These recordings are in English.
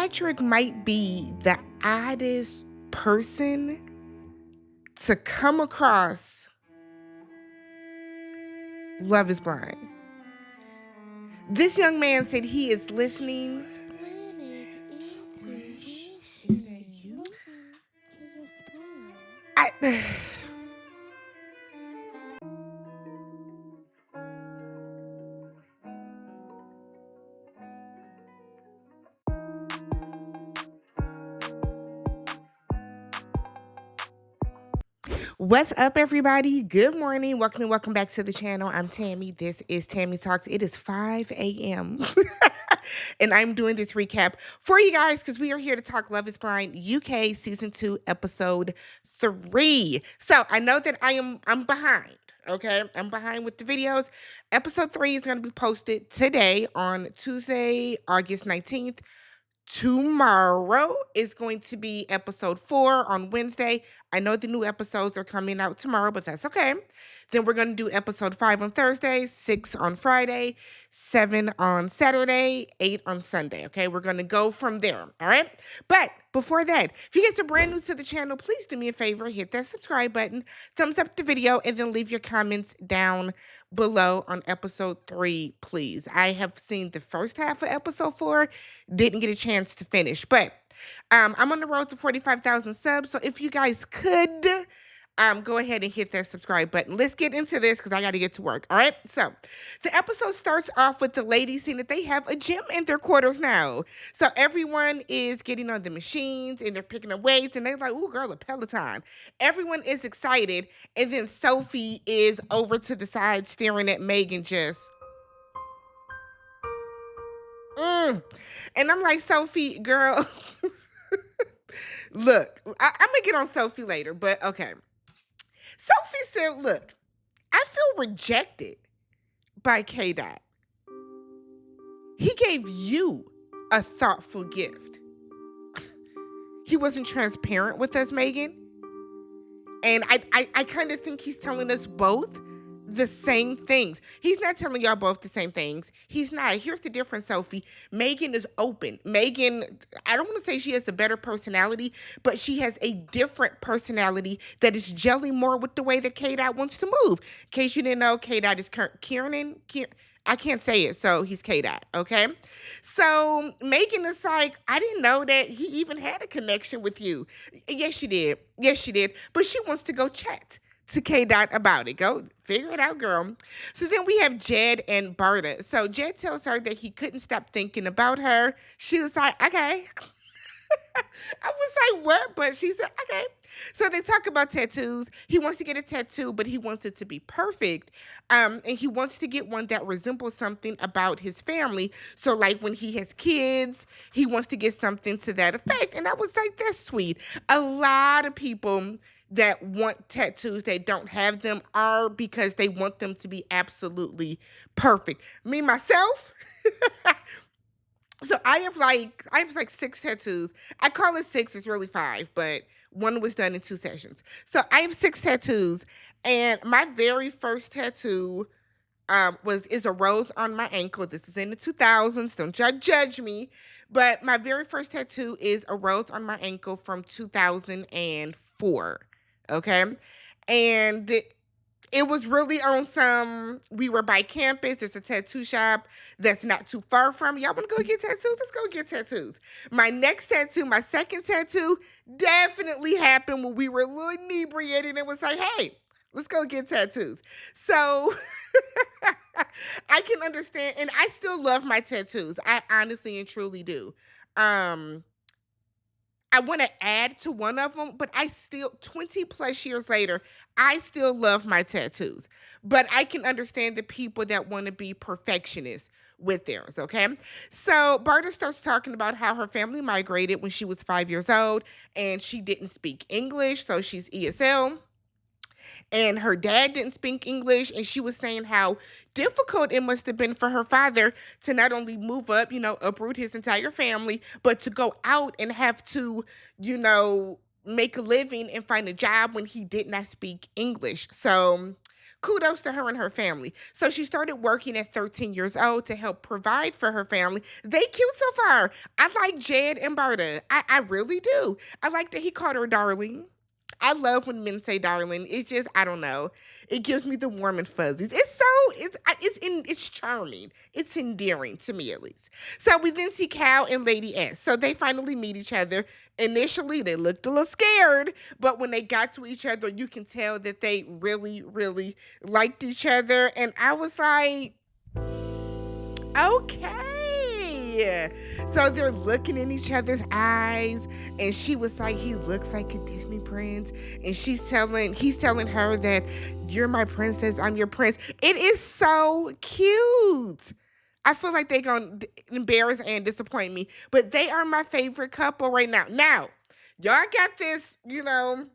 Patrick might be the oddest person to come across Love is Blind. This young man said he is listening. Is that you? What's up, everybody? Good morning. Welcome back to the channel. I'm Tammy. This is TammyTalks. It is 5 a.m. and I'm doing this recap for you guys because we are here to talk Love is Blind UK Season 2, Episode 3. So I know that I'm behind. Okay, I'm behind with the videos. Episode 3 is going to be posted today on Tuesday, August 19th. Tomorrow is going to be episode 4 on Wednesday. I know the new episodes are coming out tomorrow, but that's okay. Then we're going to do episode 5 on Thursday, 6 on Friday, 7 on Saturday, 8 on Sunday. Okay, we're going to go from there. All right. But before that, if you guys are brand new to the channel, please do me a favor, hit that subscribe button, thumbs up the video, and then leave your comments down below on episode 3, please. I have seen the first half of episode 4, didn't get a chance to finish, but I'm on the road to 45,000 subs, so if you guys could go ahead and hit that subscribe button. Let's get into this because I got to get to work. All right. So the episode starts off with the ladies seeing that they have a gym in their quarters now. So everyone is getting on the machines and they're picking up weights and they're like, "Ooh, girl, a Peloton." Everyone is excited. And then Sophie is over to the side staring at Megan just. And I'm like, Sophie, girl, look, I'm going to get on Sophie later, but okay. Sophie said, look, I feel rejected by K-Dot. He gave you a thoughtful gift. He wasn't transparent with us, Megan. And I kind of think he's telling us both the same things. He's not telling y'all both the same things. He's not. Here's the difference, Sophie. Megan is open. Megan, I don't want to say she has a better personality, but she has a different personality that is gelling more with the way that K-Dot wants to move. In case you didn't know, K-Dot is Kieran. I can't say it, so he's K-Dot, okay? So Megan is like, I didn't know that he even had a connection with you. Yes, she did. Yes, she did. But she wants to go chat to K-Dot about it. Go figure it out, girl. So then we have Jed and Barta. So Jed tells her that he couldn't stop thinking about her. She was like, okay. I was like, what? But she said, okay. So they talk about tattoos. He wants to get a tattoo, but he wants it to be perfect. And he wants to get one that resembles something about his family. So like when he has kids, he wants to get something to that effect. And I was like, that's sweet. A lot of people that want tattoos that don't have them are because they want them to be absolutely perfect. Me, myself, so I have like 6 tattoos. I call it 6, it's really 5, but one was done in 2 sessions. So I have 6 tattoos, and my very first tattoo is a rose on my ankle. This is in the 2000s. Don't judge me. But my very first tattoo is a rose on my ankle from 2004. Okay. And it was really on we were by campus. There's a tattoo shop that's not too far from. Y'all want to go get tattoos? Let's go get tattoos. My next tattoo, my second tattoo, definitely happened when we were a little inebriated and was like, hey, let's go get tattoos. So I can understand. And I still love my tattoos. I honestly and truly do. I want to add to one of them, but I still, 20 plus years later, I still love my tattoos. But I can understand the people that want to be perfectionists with theirs, okay? So Barta starts talking about how her family migrated when she was 5 years old, and she didn't speak English, so she's ESL. And her dad didn't speak English, and she was saying how difficult it must have been for her father to not only move up, uproot his entire family, but to go out and have to, make a living and find a job when he did not speak English. So kudos to her and her family. So she started working at 13 years old to help provide for her family. They cute so far. I like Jed and Barta. I really do. I like that he called her darling. I love when men say darling. It's just, I don't know. It gives me the warm and fuzzies. It's charming. It's endearing to me, at least. So we then see Cal and Lady S. So they finally meet each other. Initially, they looked a little scared, but when they got to each other, you can tell that they really, really liked each other. And I was like, okay. So they're looking in each other's eyes, and she was like, he looks like a Disney prince. And he's telling her that you're my princess, I'm your prince. It is so cute. I feel like they're going to embarrass and disappoint me, but they are my favorite couple right now. Now, y'all got this, y'all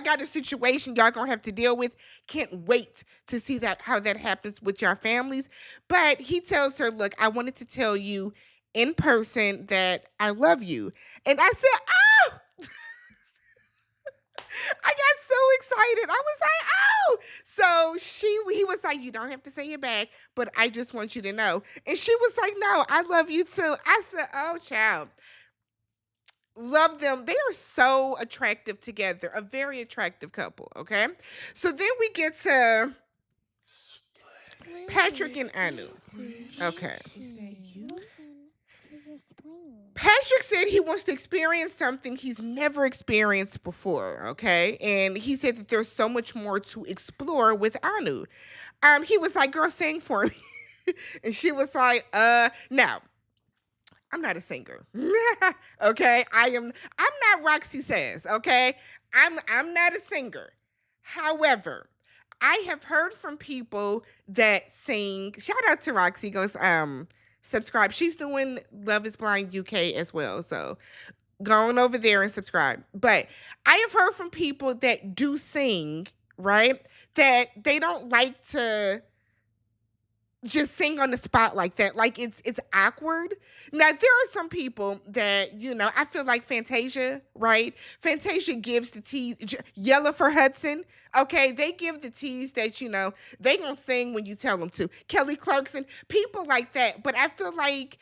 got a situation y'all gonna have to deal with. Can't wait to see how that happens with your families. But he tells her, look, I wanted to tell you in person that I love you. And I said, oh, I got so excited. I was like, oh. So he was like, you don't have to say it back, but I just want you to know. And she was like, no, I love you too. I said, oh, child. Love them. They are so attractive together. A very attractive couple, okay? So then we get to Patrick and Anu. Okay. Patrick said he wants to experience something he's never experienced before, okay? And he said that there's so much more to explore with Anu. He was like, girl, sing for me. And she was like, now, I'm not a singer. Okay? I'm not Roxy Says, okay? I'm not a singer. However, I have heard from people that sing. Shout out to Roxy. Goes, subscribe. She's doing Love is Blind UK as well. So go on over there and subscribe. But I have heard from people that do sing, right? That they don't like to just sing on the spot like that. Like it's awkward. Now there are some people that, I feel like Fantasia, right? Fantasia gives the tease. Yella for Hudson. Okay, they give the tease that, they gonna sing when you tell them to. Kelly Clarkson, people like that. But I feel like,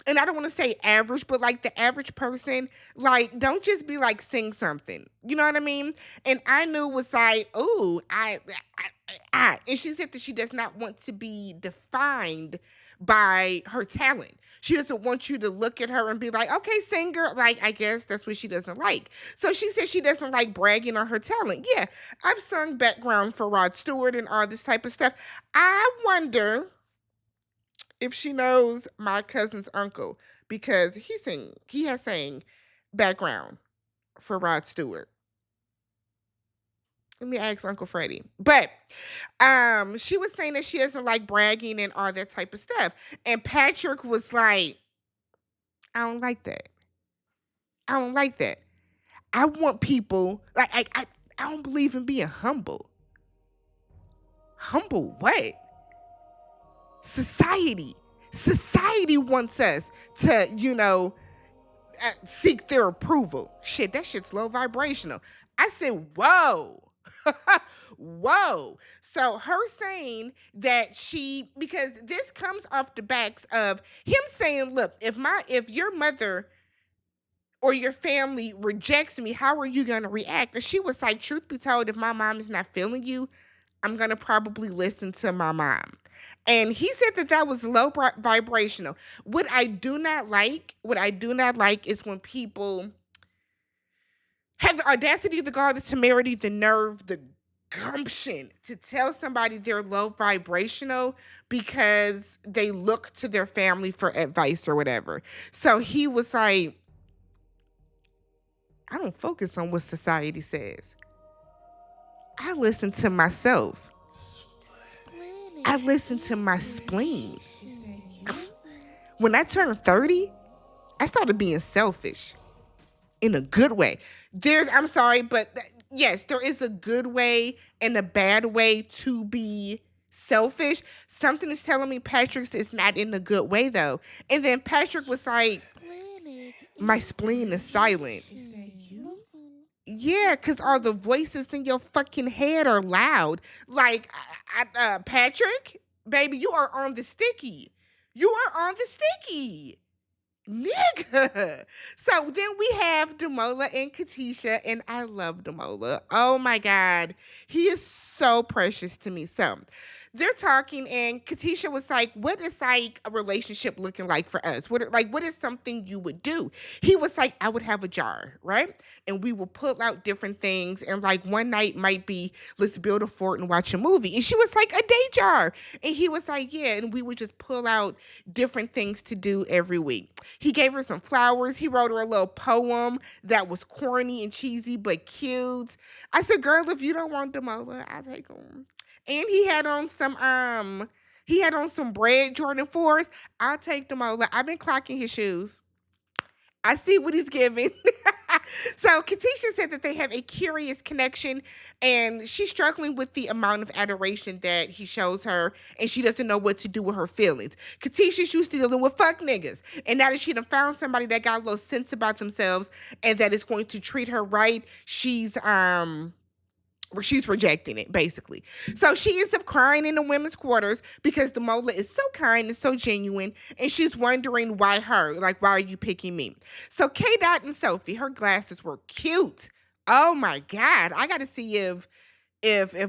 and I don't want to say average, but like the average person, like, don't just be like, sing something. You know what I mean? And I knew was like, oh, and she said that she does not want to be defined by her talent. She doesn't want you to look at her and be like, okay, singer. Like, I guess that's what she doesn't like. So she said she doesn't like bragging on her talent. Yeah, I've sung background for Rod Stewart and all this type of stuff. I wonder if she knows my cousin's uncle, because he has sang background for Rod Stewart. Let me ask Uncle Freddie. But she was saying that she doesn't like bragging and all that type of stuff. And Patrick was like, I don't like that. I don't like that. I want people, like, I don't believe in being humble. Humble what? Society wants us to, seek their approval. Shit, that shit's low vibrational. I said, whoa. Whoa. So her saying that because this comes off the backs of him saying, look, if your mother or your family rejects me, how are you going to react? And she was like, truth be told, if my mom is not feeling you, I'm going to probably listen to my mom. And he said that was low vibrational. What I do not like is when people have the audacity, the gall, the temerity, the nerve, the gumption to tell somebody they're low vibrational because they look to their family for advice or whatever. So he was like, I don't focus on what society says. I listen to myself. I listen to my spleen. When I turned 30, I started being selfish in a good way. I'm sorry, but yes, there is a good way and a bad way to be selfish. Something is telling me Patrick's is not in a good way, though. And then Patrick was like, my spleen is silent. Yeah, because all the voices in your fucking head are loud. Like, Patrick, baby, you are on the sticky. You are on the sticky. Nigga. So then we have Damola and Katisha, and I love Damola. Oh my God. He is so precious to me. So they're talking, and Katisha was like, what is like a relationship looking like for us? What is something you would do? He was like, I would have a jar, right? And we will pull out different things. And like one night might be, let's build a fort and watch a movie. And she was like, a day jar. And he was like, yeah. And we would just pull out different things to do every week. He gave her some flowers. He wrote her a little poem that was corny and cheesy, but cute. I said, girl, if you don't want Damola, I'll take him. And he had on some bread Jordan 4s. I'll take Damola. I've been clocking his shoes. I see what he's giving. So Katisha said that they have a curious connection, and she's struggling with the amount of adoration that he shows her, and she doesn't know what to do with her feelings. Katisha's used to dealing with fuck niggas, and now that she done found somebody that got a little sense about themselves and that is going to treat her right, she's rejecting it, basically. So she ends up crying in the women's quarters because Damola is so kind and so genuine, and she's wondering why her, like, why are you picking me? So K Dot and Sophie, her glasses were cute. Oh my God, I got to see if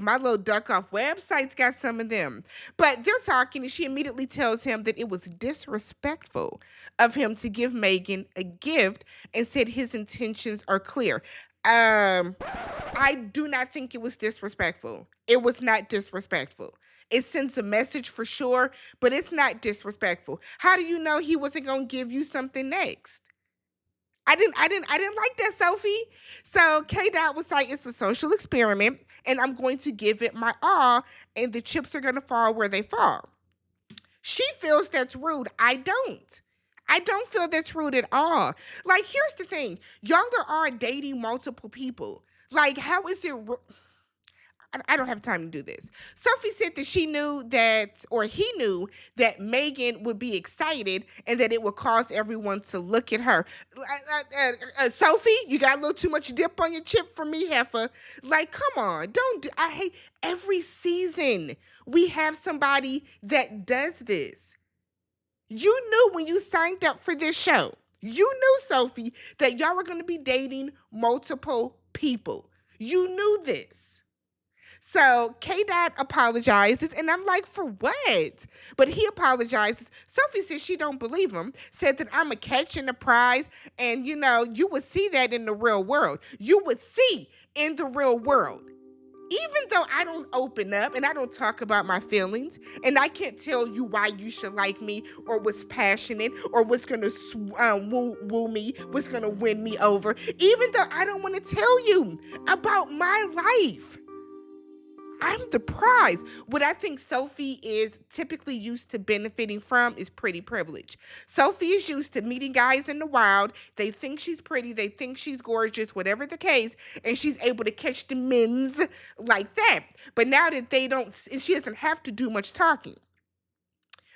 my little duck off websites got some of them. But they're talking, and she immediately tells him that it was disrespectful of him to give Megan a gift, and said his intentions are clear. I do not think it was disrespectful. It was not disrespectful. It sends a message for sure, but it's not disrespectful. How do you know he wasn't gonna give you something next? I didn't like that, Sophie. So K Dot was like, it's a social experiment, and I'm going to give it my all, and the chips are gonna fall where they fall. She feels that's rude. I don't. I don't feel that's rude at all. Like, here's the thing. Y'all are dating multiple people. Like, how is it? I don't have time to do this. Sophie said that she knew that, or he knew that Megan would be excited and that it would cause everyone to look at her. Sophie, you got a little too much dip on your chip for me, heifer. Like, come on. I hate every season we have somebody that does this. You knew when you signed up for this show, you knew, Sophie, that y'all were going to be dating multiple people. You knew this. So K-Dot apologizes, and I'm like, for what? But he apologizes. Sophie says she don't believe him, said that I'm a catch and a prize, and, you know, you would see that in the real world. You would see in the real world. Even though I don't open up and I don't talk about my feelings, and I can't tell you why you should like me, or what's passionate, or what's going to woo me, what's going to win me over, even though I don't want to tell you about my life, I'm the prize. What I think Sophie is typically used to benefiting from is pretty privilege. Sophie is used to meeting guys in the wild. They think she's pretty. They think she's gorgeous, whatever the case. And she's able to catch the men's like that. But now that she doesn't have to do much talking.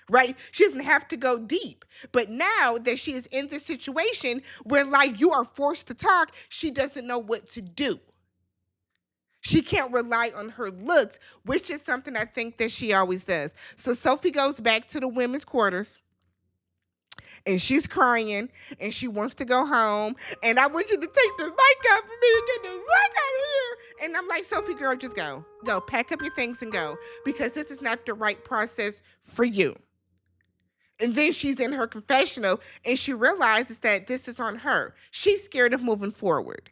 Right? She doesn't have to go deep. But now that she is in this situation where, like, you are forced to talk, she doesn't know what to do. She can't rely on her looks, which is something I think that she always does. So Sophie goes back to the women's quarters, and she's crying, and she wants to go home. And I want you to take the mic out for me and get the fuck out of here. And I'm like, Sophie, girl, just go. Go, pack up your things and go, because this is not the right process for you. And then she's in her confessional, and she realizes that this is on her. She's scared of moving forward.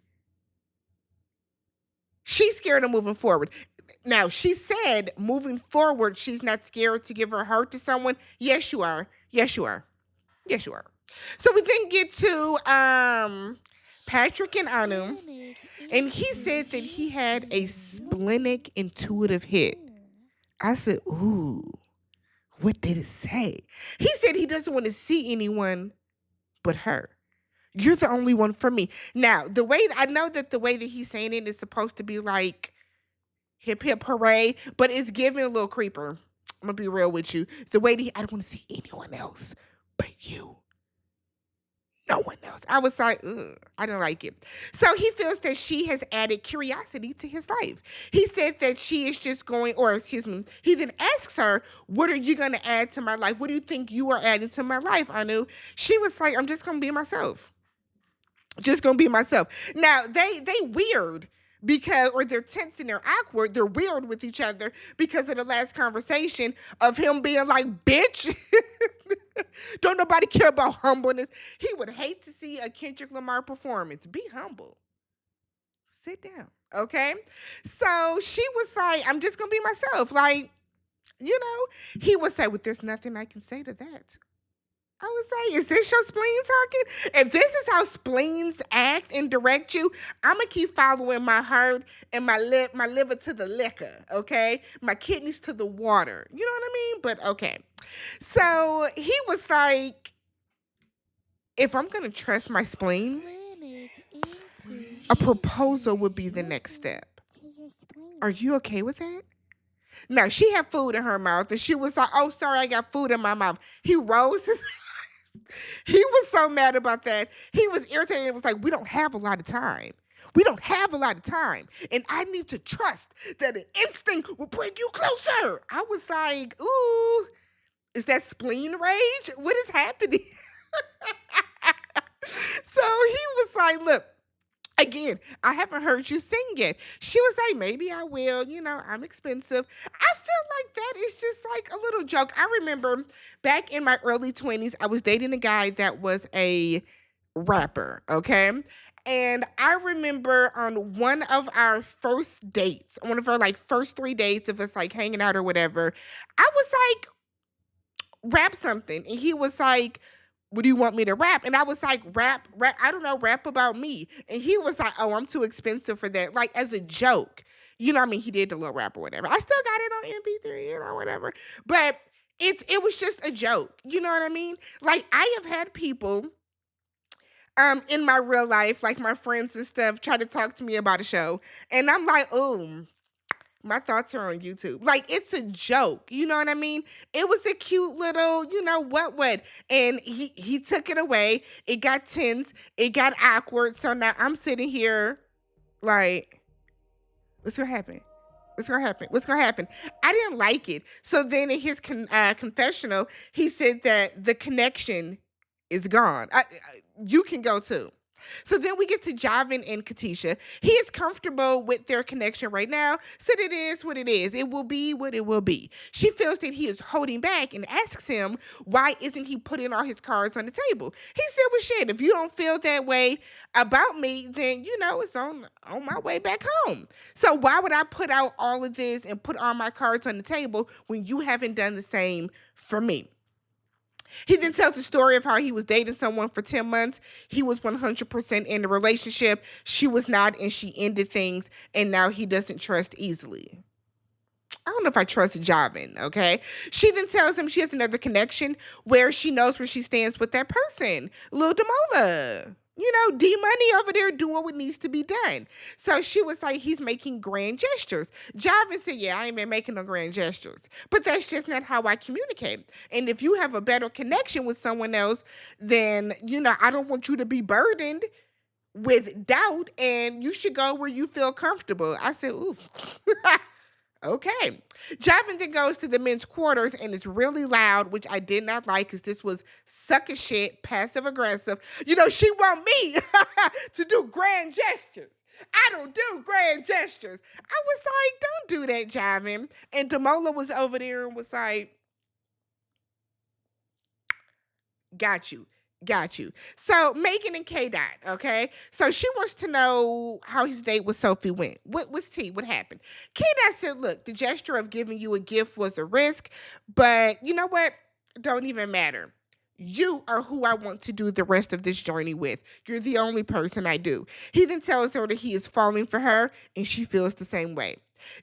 She's scared of moving forward. Now, she said moving forward, she's not scared to give her heart to someone. Yes, you are. Yes, you are. Yes, you are. So we then get to Patrick and Anu, and he said that he had a splenic intuitive hit. I said, ooh, what did it say? He said he doesn't want to see anyone but her. You're the only one for me. Now, I know that the way that he's saying it is supposed to be like hip, hip, hooray, but it's giving a little creeper. I'm going to be real with you. The way that I don't want to see anyone else but you. No one else. I was like, ugh, I don't like it. So he feels that she has added curiosity to his life. He said that she is just going, or excuse me, he then asks her, what are you going to add to my life? What do you think you are adding to my life, Anu? She was like, I'm just going to be myself. Just going to be myself. Now, they weird because, or they're tense and they're awkward. They're weird with each other because of the last conversation of him being like, bitch, don't nobody care about humbleness. He would hate to see a Kendrick Lamar performance. Be humble. Sit down. Okay. So she was like, I'm just going to be myself. Like, he would say, well, there's nothing I can say to that. I would say, is this your spleen talking? If this is how spleens act and direct you, I'm going to keep following my heart and my liver to the liquor, okay? My kidneys to the water. You know what I mean? But okay. So he was like, if I'm going to trust my spleen, a proposal would be the next step. Are you okay with that? Now, she had food in her mouth, and she was like, oh, sorry, I got food in my mouth. He rose his... He was so mad about that. He was irritated and was like, we don't have a lot of time. We don't have a lot of time. And I need to trust that an instinct will bring you closer. I was like, ooh, is that spleen rage? What is happening? So he was like, look, again, I haven't heard you sing yet. She was like, maybe I will. I'm expensive. I feel like that is just like a little joke. I remember back in my early 20s, I was dating a guy that was a rapper, okay? And I remember on one of our first dates, one of our like first 3 dates of us like hanging out or whatever, I was like, rap something. And he was like, what do you want me to rap? And I was like, rap, I don't know, rap about me. And he was like, oh, I'm too expensive for that. Like as a joke. You know what I mean? He did the little rap or whatever. I still got it on MP3, whatever. But it was just a joke. You know what I mean? Like I have had people in my real life, like my friends and stuff, try to talk to me about a show. And I'm like, oh, my thoughts are on YouTube. Like, it's a joke. You know what I mean? It was a cute little, what. And he took it away. It got tense. It got awkward. So now I'm sitting here like, what's going to happen? What's going to happen? What's going to happen? I didn't like it. So then in his confessional, he said that the connection is gone. You can go too. So then we get to Javin and Katisha. He is comfortable with their connection right now. So it is what it is. It will be what it will be. She feels that he is holding back and asks him, why isn't he putting all his cards on the table? He said, well, shit, if you don't feel that way about me, then, it's on my way back home. So why would I put out all of this and put all my cards on the table when you haven't done the same for me? He then tells the story of how he was dating someone for 10 months. He was 100% in the relationship. She was not, and she ended things, and now he doesn't trust easily. I don't know if I trust Javin, okay? She then tells him she has another connection where she knows where she stands with that person. Lil Damola. D-Money over there doing what needs to be done. So she was like, he's making grand gestures. Javin said, yeah, I ain't been making no grand gestures. But that's just not how I communicate. And if you have a better connection with someone else, then, I don't want you to be burdened with doubt, and you should go where you feel comfortable. I said, ooh. Okay. Javin then goes to the men's quarters and it's really loud, which I did not like because this was sucker shit, passive aggressive. She want me to do grand gestures. I don't do grand gestures. I was like, don't do that, Javin. And Damola was over there and was like, got you. So Megan and K Dot, okay? So she wants to know how his date with Sophie went. What's tea? What happened? K Dot said, look, the gesture of giving you a gift was a risk, but you know what? Don't even matter. You are who I want to do the rest of this journey with. You're the only person I do. He then tells her that he is falling for her, and she feels the same way.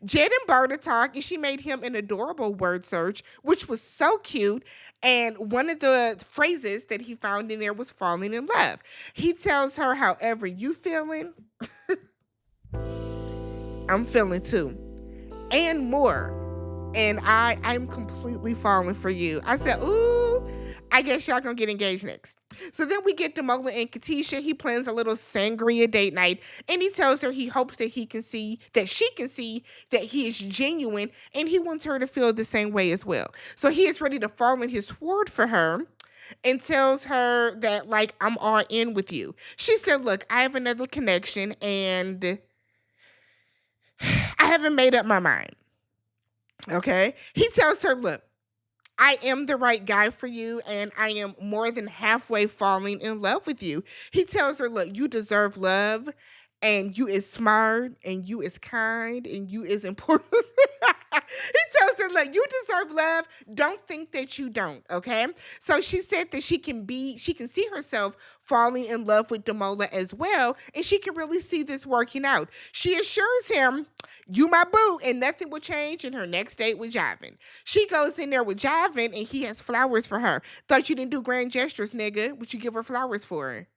Jed and Barta talk, and she made him an adorable word search, which was so cute. And one of the phrases that he found in there was falling in love. He tells her, however you feeling, I'm feeling too. And more. And I'm completely falling for you. I said, ooh, I guess y'all gonna get engaged next. So then we get Damola and Katisha. He plans a little sangria date night, and he tells her he hopes that she can see that he is genuine, and he wants her to feel the same way as well. So he is ready to fall in his word for her and tells her that, like, I'm all in with you. She said, look, I have another connection and I haven't made up my mind. Okay. He tells her, look, I am the right guy for you, and I am more than halfway falling in love with you. He tells her, look, you deserve love, and you is smart, and you is kind, and you is important. He tells her, look, you deserve love. Don't think that you don't, okay? So she said that she can see herself falling in love with Damola as well, and she can really see this working out. She assures him, you my boo, and nothing will change in her next date with Javin. She goes in there with Javin, and he has flowers for her. Thought you didn't do grand gestures, nigga. What you give her flowers for?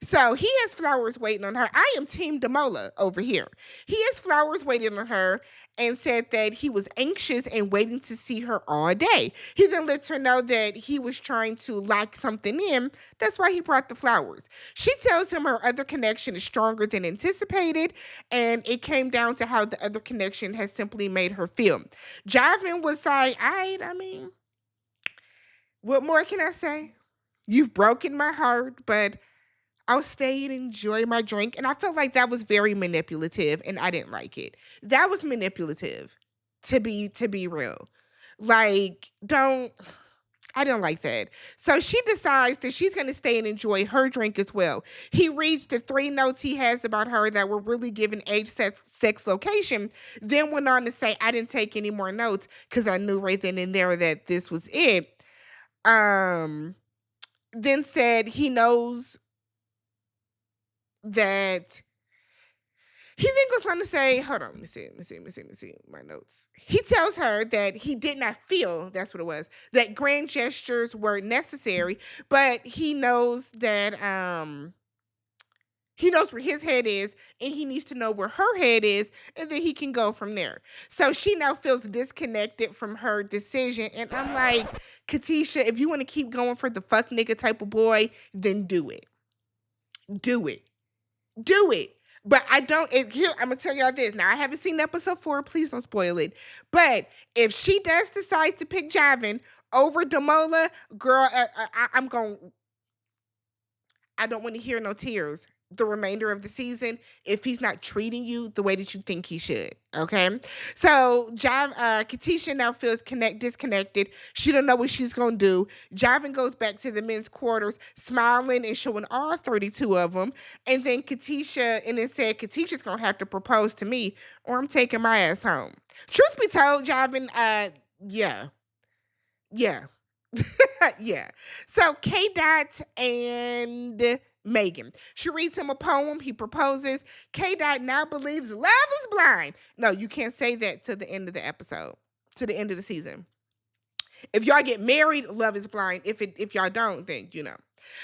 So he has flowers waiting on her. I am Team Damola over here. He has flowers waiting on her and said that he was anxious and waiting to see her all day. He then lets her know that he was trying to lock something in. That's why he brought the flowers. She tells him her other connection is stronger than anticipated, and it came down to how the other connection has simply made her feel. Javin was like, I mean, what more can I say? You've broken my heart, but I'll stay and enjoy my drink. And I felt like that was very manipulative, and I didn't like it. That was manipulative, to be real. Like, I don't like that. So she decides that she's going to stay and enjoy her drink as well. He reads the 3 notes he has about her that were really given age, sex, location, then went on to say, I didn't take any more notes because I knew right then and there that this was it. Then said he knows that he then goes on to say, hold on, let me see my notes. He tells her that he did not feel, that's what it was, that grand gestures were necessary, but he knows that he knows where his head is, and he needs to know where her head is, and then he can go from there. So she now feels disconnected from her decision, and I'm like, Katisha, if you want to keep going for the fuck nigga type of boy, then do it. Do it. Do it. But I'm going to tell y'all this. Now, I haven't seen episode 4. Please don't spoil it. But if she does decide to pick Javin over Damola, girl, I don't want to hear no tears the remainder of the season if he's not treating you the way that you think he should. Okay? So Katisha now feels disconnected. She don't know what she's gonna do. Javin goes back to the men's quarters, smiling and showing all 32 of them. And then said Katisha's gonna have to propose to me, or I'm taking my ass home. Truth be told, Javin, yeah. Yeah. So K-Dot and Megan. She reads him a poem. He proposes. K-Dot now believes love is blind. No, you can't say that to the end of the episode, to the end of the season. If y'all get married, love is blind. If y'all don't, then you know.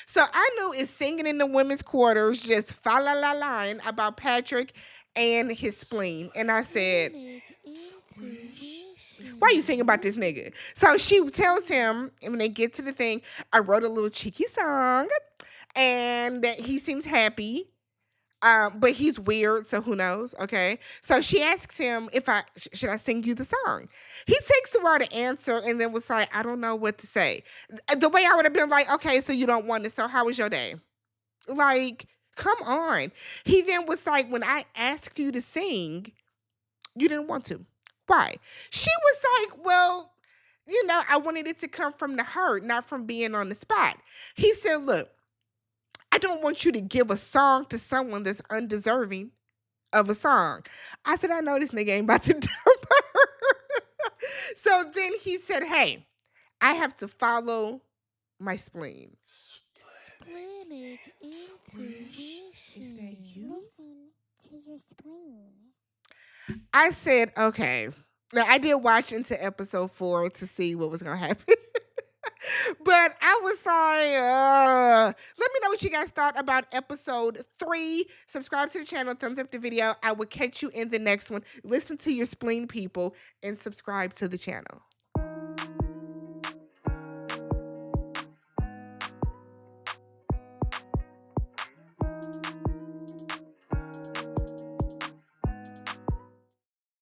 So Anu is singing in the women's quarters, just fa-la-la-line about Patrick and his spleen. And I said, why are you singing about this nigga? So she tells him, and when they get to the thing, I wrote a little cheeky song, and he seems happy, but he's weird, so who knows, okay? So she asks him should I sing you the song? He takes a while to answer, and then was like, I don't know what to say. The way I would have been like, okay, so you don't want it, so how was your day? Like, come on. He then was like, when I asked you to sing, you didn't want to. Why? She was like, well, I wanted it to come from the heart, not from being on the spot. He said, look, I don't want you to give a song to someone that's undeserving of a song. I said, I know this nigga ain't about to dump her. So then he said, hey, I have to follow my spleen. Splenic intuition. Is that you? Listen to your spleen. I said, okay. Now, I did watch into episode 4 to see what was going to happen. But I was like, let me know what you guys thought about episode 3. Subscribe to the channel, thumbs up the video. I will catch you in the next one. Listen to your spleen, people, and subscribe to the channel.